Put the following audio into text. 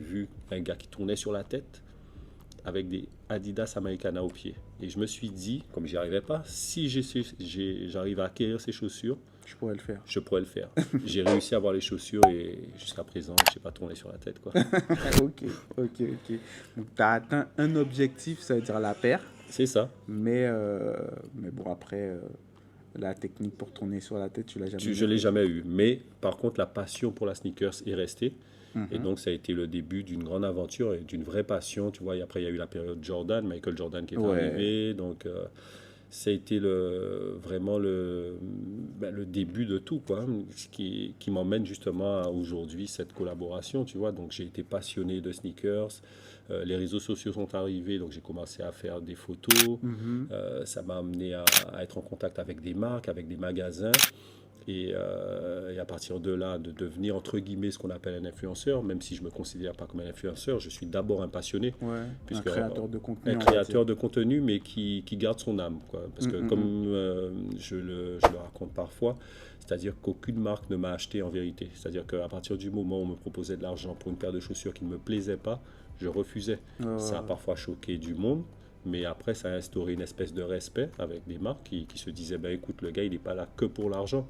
vu un gars qui tournait sur la tête avec des Adidas Americana aux pieds. Et je me suis dit, comme j'y arrivais pas, si j'arrive à acquérir ces chaussures, Je pourrais le faire. je pourrais le faire. J'ai réussi à avoir les chaussures et jusqu'à présent, je n'ai pas tourné sur la tête, quoi. Ok, ok. Donc, tu as atteint un objectif, ça veut dire la paire. C'est ça. Mais bon, après, la technique pour tourner sur la tête, tu l'as jamais Je ne l'ai eu. jamais eu. Mais par contre, la passion pour la sneakers est restée. Et Mhm. donc, ça a été le début d'une grande aventure et d'une vraie passion. Tu vois, et après, il y a eu la période Jordan, Michael Jordan qui est Ouais. arrivé. Donc, ça a été vraiment le début de tout, quoi. Ce qui m'emmène justement à aujourd'hui cette collaboration, tu vois. Donc, j'ai été passionné de sneakers. Les réseaux sociaux sont arrivés, donc j'ai commencé à faire des photos. Mhm. Ça m'a amené à être en contact avec des marques, avec des magasins. Et à partir de là, de devenir entre guillemets ce qu'on appelle un influenceur, même si je ne me considère pas comme un influenceur, je suis d'abord un passionné, Ouais, un puisque créateur de contenu, un on va créateur dire. de contenu, mais qui garde son âme, quoi. Parce que comme je le raconte parfois, c'est-à-dire qu'aucune marque ne m'a acheté en vérité. C'est-à-dire qu'à partir du moment où on me proposait de l'argent pour une paire de chaussures qui ne me plaisait pas, je refusais. Ça a parfois choqué du monde. Mais après, ça a instauré une espèce de respect avec des marques qui se disaient, ben, écoute, le gars, il n'est pas là que pour l'argent.